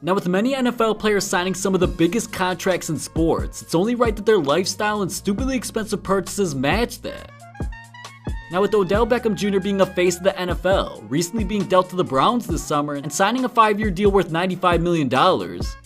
Now, with many NFL players signing some of the biggest contracts in sports, it's only right that their lifestyle and stupidly expensive purchases match that. Now, with Odell Beckham Jr. being a face of the NFL, recently being dealt to the Browns this summer, and signing a 5-year deal worth $95 million,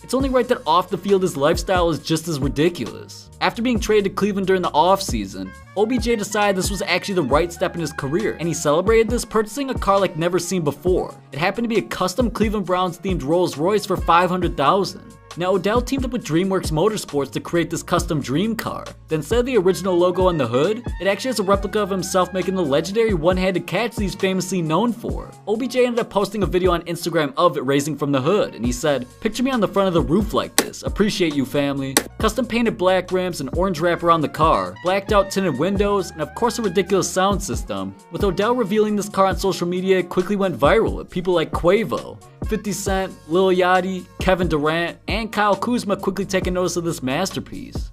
it's only right that off the field his lifestyle is just as ridiculous. After being traded to Cleveland during the offseason, OBJ decided this was actually the right step in his career, and he celebrated this purchasing a car like never seen before. It happened to be a custom Cleveland Browns themed Rolls Royce for $500,000. Now, Odell teamed up with DreamWorks Motorsports to create this custom dream car. Then instead of the original logo on the hood, it actually has a replica of himself making the legendary one-handed catch that he's famously known for. OBJ ended up posting a video on Instagram of it raising from the hood, and he said, "Picture me on the front of the roof like this. Appreciate you, family." Custom painted black rims and orange wrap around the car, blacked out tinted windows, and of course a ridiculous sound system. With Odell revealing this car on social media, it quickly went viral with people like Quavo, 50 Cent, Lil Yachty, Kevin Durant, and Kyle Kuzma quickly taking notice of this masterpiece.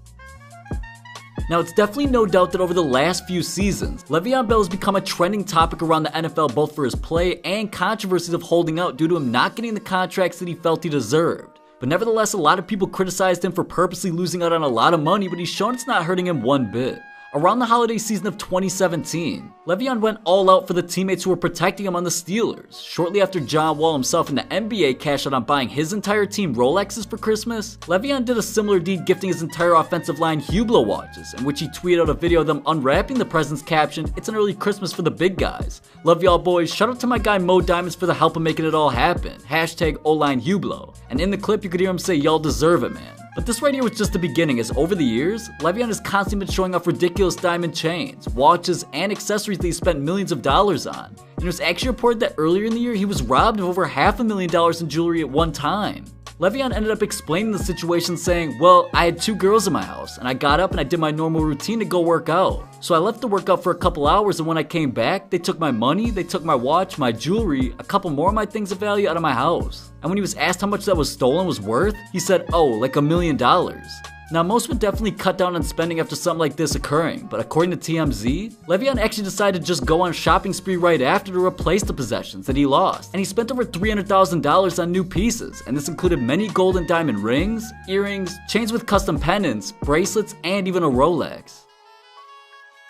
Now, it's definitely no doubt that over the last few seasons, LeVeon Bell has become a trending topic around the NFL both for his play and controversies of holding out due to him not getting the contracts that he felt he deserved. But nevertheless, a lot of people criticized him for purposely losing out on a lot of money, but he's shown it's not hurting him one bit. Around the holiday season of 2017, LeVeon went all out for the teammates who were protecting him on the Steelers. Shortly after John Wall himself in the NBA cashed out on buying his entire team Rolexes for Christmas, LeVeon did a similar deed gifting his entire offensive line Hublot watches, in which he tweeted out a video of them unwrapping the presents captioned, "It's an early Christmas for the big guys. Love y'all boys. Shout out to my guy Mo Diamonds for the help of making it all happen. Hashtag O-line Hublot." And in the clip you could hear him say, "Y'all deserve it, man." But this right here was just the beginning, as over the years, LeVeon has constantly been showing off ridiculous diamond chains, watches, and accessories that he spent millions of dollars on. And it was actually reported that earlier in the year he was robbed of over $500,000 in jewelry at one time. LeVeon ended up explaining the situation saying, "Well, I had 2 girls in my house, and I got up and I did my normal routine to go work out. So I left the workout for a couple hours, and when I came back, they took my money, they took my watch, my jewelry, a couple more of my things of value out of my house." And when he was asked how much that was stolen was worth, he said, "Oh, like $1 million." Now, most would definitely cut down on spending after something like this occurring, but according to TMZ, LeVeon actually decided to just go on a shopping spree right after to replace the possessions that he lost, and he spent over $300,000 on new pieces, and this included many gold and diamond rings, earrings, chains with custom pendants, bracelets, and even a Rolex.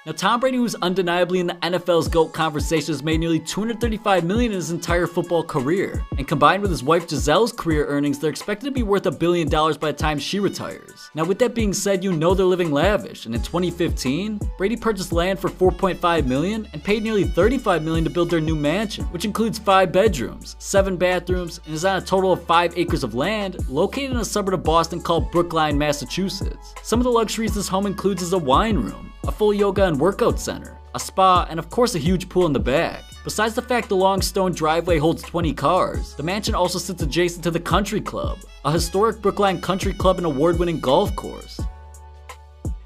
Now, Tom Brady, who's undeniably in the NFL's GOAT conversation, has made nearly $235 million in his entire football career. And combined with his wife Gisele's career earnings, they're expected to be worth $1 billion by the time she retires. Now, with that being said, you know they're living lavish. And in 2015, Brady purchased land for $4.5 million and paid nearly $35 million to build their new mansion, which includes 5 bedrooms, 7 bathrooms, and is on a total of 5 acres of land located in a suburb of Boston called Brookline, Massachusetts. Some of the luxuries this home includes is a wine room, a full yoga and workout center, a spa, and of course a huge pool in the back. Besides the fact the long stone driveway holds 20 cars, the mansion also sits adjacent to the Country Club, a historic Brookline country club and award-winning golf course.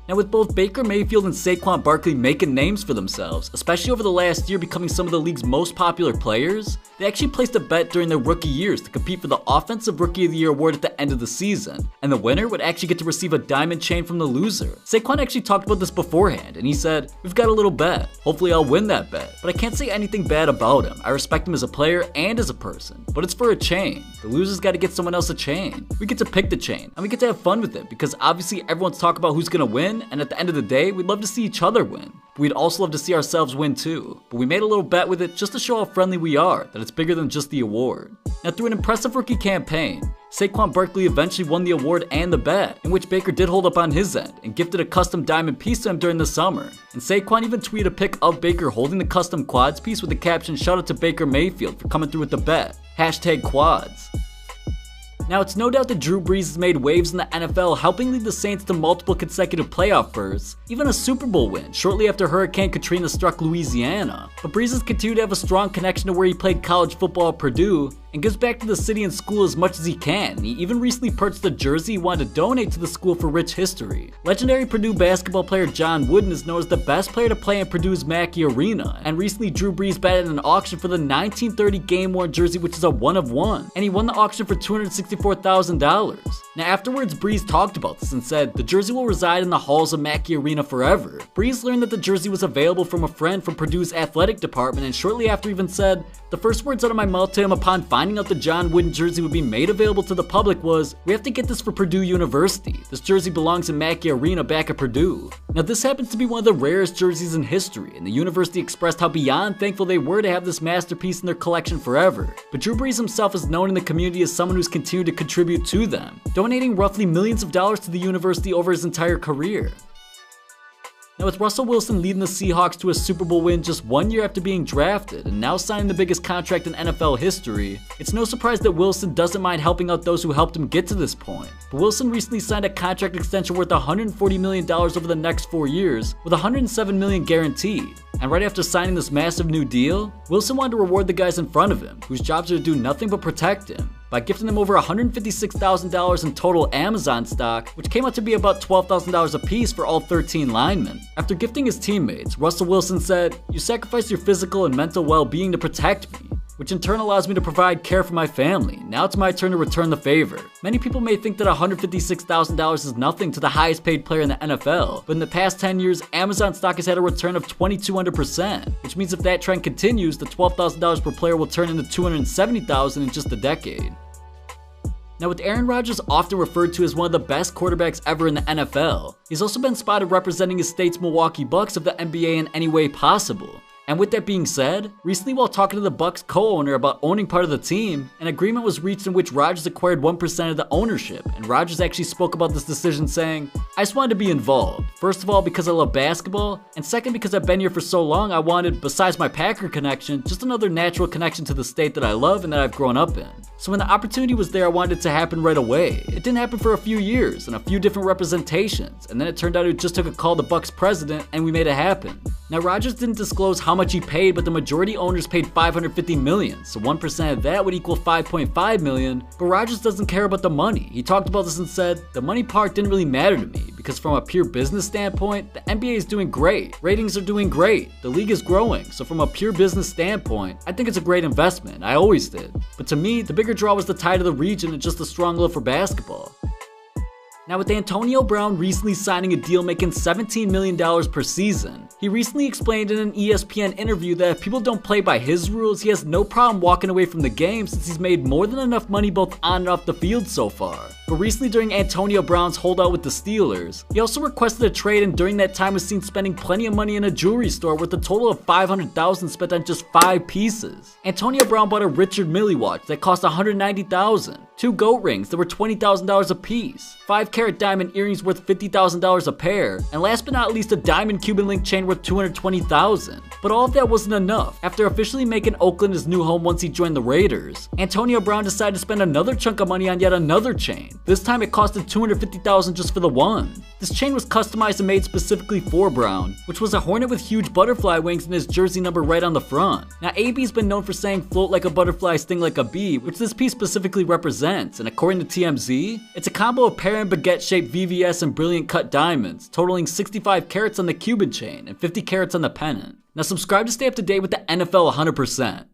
Now, with both Baker Mayfield and Saquon Barkley making names for themselves, especially over the last year becoming some of the league's most popular players, they actually placed a bet during their rookie years to compete for the Offensive Rookie of the Year award at the end of the season, and the winner would actually get to receive a diamond chain from the loser. Saquon actually talked about this beforehand, and he said, "We've got a little bet. Hopefully I'll win that bet, but I can't say anything bad about him. I respect him as a player and as a person, but it's for a chain. The loser's got to get someone else a chain. We get to pick the chain, and we get to have fun with it, because obviously everyone's talking about who's gonna win, and at the end of the day, we'd love to see each other win. But we'd also love to see ourselves win too. But we made a little bet with it just to show how friendly we are, that it's bigger than just the award." Now, through an impressive rookie campaign, Saquon Barkley eventually won the award and the bet, in which Baker did hold up on his end and gifted a custom diamond piece to him during the summer. And Saquon even tweeted a pic of Baker holding the custom quads piece with the caption, "Shout out to Baker Mayfield for coming through with the bet. Hashtag quads." Now, it's no doubt that Drew Brees has made waves in the NFL, helping lead the Saints to multiple consecutive playoff berths, even a Super Bowl win shortly after Hurricane Katrina struck Louisiana. But Brees has continued to have a strong connection to where he played college football at Purdue, and gives back to the city and school as much as he can. He even recently purchased a jersey he wanted to donate to the school for rich history. Legendary Purdue basketball player John Wooden is known as the best player to play in Purdue's Mackey Arena, and recently Drew Brees batted in an auction for the 1930 game-worn jersey, which is a 1 of 1, and he won the auction for $264,000. Now afterwards, Brees talked about this and said, the jersey will reside in the halls of Mackey Arena forever. Brees learned that the jersey was available from a friend from Purdue's athletic department, and shortly after even said, the first words out of my mouth to him upon finding out the John Wooden jersey would be made available to the public was, we have to get this for Purdue University. This jersey belongs in Mackey Arena back at Purdue. Now this happens to be one of the rarest jerseys in history, and the university expressed how beyond thankful they were to have this masterpiece in their collection forever. But Drew Brees himself is known in the community as someone who's continued to contribute to them, donating roughly millions of dollars to the university over his entire career. Now with Russell Wilson leading the Seahawks to a Super Bowl win just 1 year after being drafted and now signing the biggest contract in NFL history, it's no surprise that Wilson doesn't mind helping out those who helped him get to this point. But Wilson recently signed a contract extension worth $140 million over the next 4 years, with $107 million guaranteed. And right after signing this massive new deal, Wilson wanted to reward the guys in front of him, whose jobs are to do nothing but protect him, by gifting them over $156,000 in total Amazon stock, which came out to be about $12,000 a piece for all 13 linemen. After gifting his teammates, Russell Wilson said, "You sacrificed your physical and mental well-being to protect me, which in turn allows me to provide care for my family. Now it's my turn to return the favor." Many people may think that $156,000 is nothing to the highest paid player in the NFL, but in the past 10 years, Amazon stock has had a return of 2,200%, which means if that trend continues, the $12,000 per player will turn into $270,000 in just a decade. Now with Aaron Rodgers often referred to as one of the best quarterbacks ever in the NFL, he's also been spotted representing his state's Milwaukee Bucks of the NBA in any way possible. And with that being said, recently while talking to the Bucks co-owner about owning part of the team, an agreement was reached in which Rodgers acquired 1% of the ownership, and Rodgers actually spoke about this decision saying, "I just wanted to be involved. First of all because I love basketball, and second because I've been here for so long I wanted, besides my Packer connection, just another natural connection to the state that I love and that I've grown up in. So when the opportunity was there, I wanted it to happen right away. It didn't happen for a few years and a few different representations, and then it turned out it just took a call to Bucks president and we made it happen." Now Rodgers didn't disclose how much he paid, but the majority owners paid $550 million, so 1% of that would equal $5.5 million, but Rodgers doesn't care about the money. He talked about this and said, "The money part didn't really matter to me, because from a pure business standpoint, the NBA is doing great, ratings are doing great, the league is growing, so from a pure business standpoint, I think it's a great investment, I always did. But to me, the bigger draw was the tie to the region and just a strong love for basketball." Now with Antonio Brown recently signing a deal making $17 million per season, he recently explained in an ESPN interview that if people don't play by his rules, he has no problem walking away from the game since he's made more than enough money both on and off the field so far. But recently during Antonio Brown's holdout with the Steelers, he also requested a trade and during that time was seen spending plenty of money in a jewelry store with a total of $500,000 spent on just 5 pieces. Antonio Brown bought a Richard Mille watch that cost $190,000, 2 goat rings that were $20,000 a piece, 5-carat diamond earrings worth $50,000 a pair, and last but not least a diamond Cuban link chain worth $220,000. But all of that wasn't enough. After officially making Oakland his new home once he joined the Raiders, Antonio Brown decided to spend another chunk of money on yet another chain. This time it costed $250,000 just for the one. This chain was customized and made specifically for Brown, which was a hornet with huge butterfly wings and his jersey number right on the front. Now AB's been known for saying float like a butterfly, sting like a bee, which this piece specifically represents, and according to TMZ, it's a combo of pear and baguette shaped VVS and brilliant cut diamonds, totaling 65 carats on the Cuban chain and 50 carats on the pennant. Now subscribe to stay up to date with the NFL 100%.